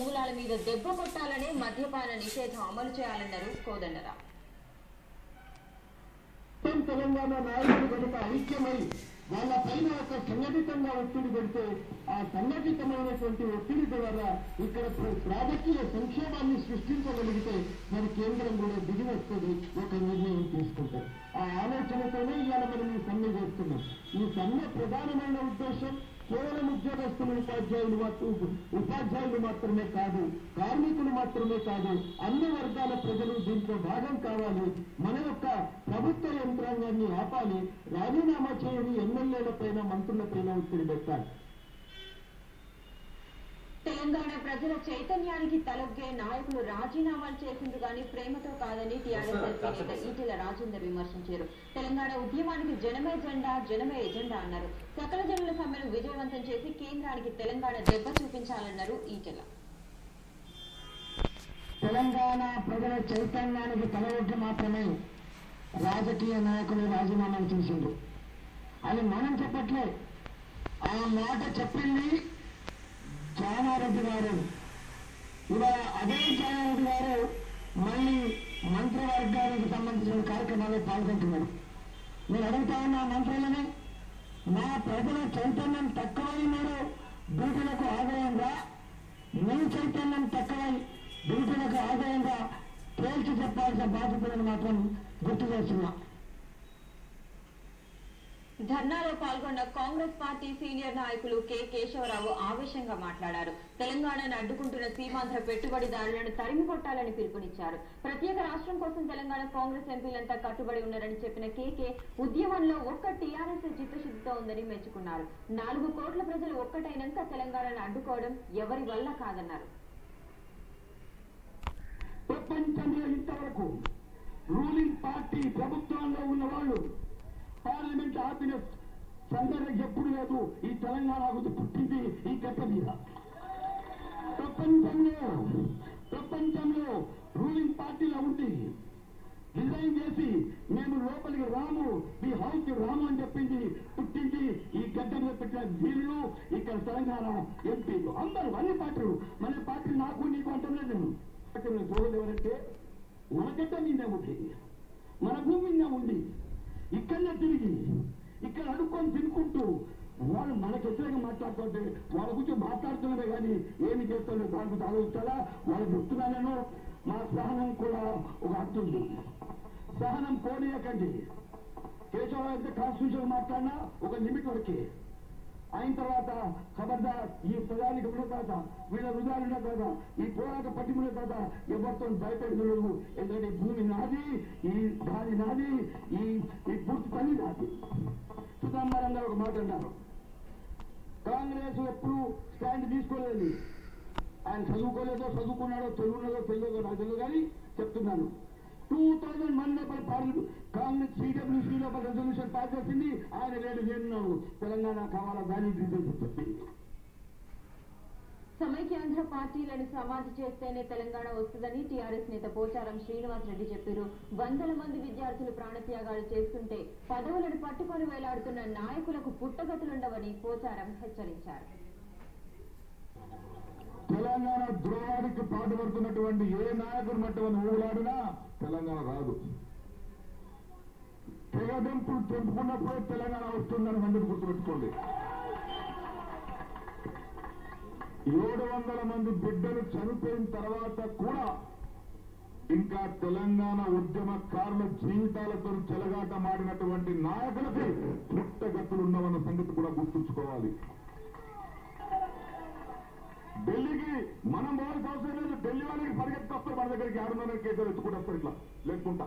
మూలాల మీద దెబ్బ కొట్టాలనే మద్యపాన నిషేధం అమలు చేయాలన్నారు కోదండరాం. తెలంగాణ నాయకులు కనుక ఐక్యమై వాళ్ళ పైన ఒక సంఘటితంగా ఒత్తిడి పెడితే ఆ సంఘటితమైనటువంటి ఒత్తిడి ద్వారా ఇక్కడ రాజకీయ సంక్షేమాన్ని సృష్టించగలిగితే మరి కేంద్రం కూడా దిగి వస్తుంది, ఒక నిర్ణయం తీసుకుంటారు. ఆ ఆలోచనతోనే ఇవాళ మనం ఈ సమ్మె చేస్తున్నాం. ఈ సమ్మె ప్రధానమైన ఉద్దేశం కేవలం ఉద్యోగస్తులు ఉపాధ్యాయులు మాత్రమే కాదు, కార్మికులు మాత్రమే కాదు, అన్ని వర్గాల ప్రజలు దీంట్లో భాగం కావాలి. మన యొక్క ప్రభుత్వ యంత్రాంగాన్ని ఆపాలి. రాజీనామా చేయని ఎమ్మెల్యేల పైన మంత్రుల పైన ఒత్తిడి పెట్టాలి. తెలంగాణ ప్రజల చైతన్యానికి తలొగ్గే నాయకులు రాజీనామాలు చేసింది కానీ ప్రేమతో కాదని టీఆర్ఎస్ నేత ఈటెల రాజేందర్ విమర్శించారు. తెలంగాణ ఉద్యమానికి జనమే జెండా, జనమే ఎజెండా అన్నారు. సకల జనుల సమ్మెను విజయవంతం చేసి కేంద్రానికి తెలంగాణ దెబ్బ చూపించాలన్నారు ఈటెల. తెలంగాణ ప్రజల చైతన్యానికి తలొగ్గి మాత్రమే రాజకీయ నాయకులు రాజీనామాలు చేసిండ్రు అని మనం చెప్పట్లే. ఆ మాట చెప్పింది జానారెడ్డి గారు. ఇవాళ అదే జానారెడ్డి గారు మళ్ళీ మంత్రివర్గానికి సంబంధించిన కార్యక్రమాల్లో పాల్గొంటున్నారు. నేను అడుగుతా ఉన్న మంత్రులని, మా ప్రజల చైతన్యం తక్కువైనారు డ్యూటీలకు ఆదాయంగా, మీ చైతన్యం తక్కువై డ్యూటీలకు ఆదాయంగా తేల్చి చెప్పాల్సిన బాధ్యతలను మాత్రం గుర్తు చేస్తున్నా. ధర్నాలో పాల్గొన్న కాంగ్రెస్ పార్టీ సీనియర్ నాయకులు కె కేశవరావు ఆవేశంగా మాట్లాడారు. తెలంగాణను అడ్డుకుంటున్న సీమాంధ్ర పెట్టుబడిదారులను తరిమి కొట్టాలని పిలుపునిచ్చారు. ప్రత్యేక రాష్ట్రం కోసం తెలంగాణ కాంగ్రెస్ ఎంపీలంతా కట్టుబడి ఉన్నారని చెప్పిన కేకే ఉద్యమంలో ఒక్క టీఆర్ఎస్ చిత్తశుద్ధితో ఉందని మెచ్చుకున్నారు. 4 కోట్ల ప్రజలు ఒక్కటైనాక తెలంగాణను అడ్డుకోవడం ఎవరి వల్ల కాదన్నారు. ప్రపంచంలో ఇంతవరకు రూలింగ్ పార్టీ ప్రభుత్వంలో ఉన్న వాళ్ళు పార్లమెంట్ ఆపిన సందర్భం ఎప్పుడు లేదు. ఈ తెలంగాణ పుట్టింది ఈ గడ్డ మీద. ప్రపంచంలో రూలింగ్ పార్టీలో ఉండి డిజైన్ చేసి మేము లోపలికి రాము, ఈ హౌస్ రాము అని చెప్పింది పుట్టింది ఈ గడ్డ మీద పెట్టిన వీళ్ళు ఇక్కడ తెలంగాణ ఎంపీలు అందరూ అన్ని పార్టీలు. మన పార్టీ నాకు నీకు అంటలేదు. చూడదు ఎవరంటే మన గడ్డ మీద ఉండి, మన భూమి మీద ఉండి ఇక్కడనే తిరిగి ఇక్కడ అడుక్కొని తినుకుంటూ వాళ్ళు మనకు వ్యతిరేకంగా మాట్లాడుతుంటే వాళ్ళ గురించి మాట్లాడుతున్నారే కానీ ఏమి చేస్తాడో దాని గురించి ఆలోచిస్తారా? వాళ్ళు చెప్తున్నానేమో మా సహనం కూడా ఒక అర్థుంది. సహనం కోడియకండి. కేశవరావు అయితే కాన్స్టిట్యూషన్ మాట్లాడినా ఒక లిమిట్ వరకే. అయిన తర్వాత ఖబర్దార్ ఈ ప్రజానికి ఉన్న తర్వాత వీళ్ళ హృదయాలు ఉన్న తర్వాత ఈ పోరాట పట్టిమున్న తర్వాత ఎవరితో భయపెడుతున్నాడు. ఎందుకంటే భూమి నాది, ఈ గాలి నాది, ఈ పూర్తి పని నాది. సుధాంబరం గారు ఒక మాట అన్నారు, కాంగ్రెస్ ఎప్పుడు స్టాండ్ తీసుకోలేదు. ఆయన చదువుకున్నాడో తెలుగున్నదో తెలియదో నాకు తెలియదు కానీ చెప్తున్నాను. 2001 లోపల పార్లమెంట్ కాంగ్రెస్ సిడబ్ల్యూసీ లోపల రెజల్యూషన్ పాస్ చేసింది. ఆయన నేనున్నాను తెలంగాణ కావాలా దాని చెప్పింది. సమైక్యాంధ్ర పార్టీలను సమాధి చేస్తేనే తెలంగాణ వస్తుందని టీఆర్ఎస్ నేత పోచారం శ్రీనివాస్ రెడ్డి చెప్పారు. వందల మంది విద్యార్థులు ప్రాణత్యాగాలు చేస్తుంటే పదవులను పట్టుకొని వేలాడుతున్న నాయకులకు పుట్టగతులుండవని పోచారం హెచ్చరించారు. తెలంగాణ ద్రోహానికి పాటుపడుతున్నటువంటి ఏ నాయకుడు మట్టవని ఊలాడినా తెలంగాణ రాదు. తెగదెంపులు తెంపుకున్నప్పుడే తెలంగాణ వస్తుందని అందరూ గుర్తుపెట్టుకోండి. 700 మంది బిడ్డలు చనిపోయిన తర్వాత కూడా ఇంకా తెలంగాణ ఉద్యమకారుల జీవితాలతో చెలగాట మాడినటువంటి నాయకులకి పుట్టగతులున్నవన్న సంగతి కూడా గుర్తుంచుకోవాలి. ఢిల్లీకి మనం పోవాల్సిన అవసరం లేదు. ఢిల్లీ వాళ్ళకి పరిగెత్తుకొస్తారు మన దగ్గరికి 600 కేసులు ఎత్తుకుంటూ వస్తారు ఇట్లా లేకుంటా.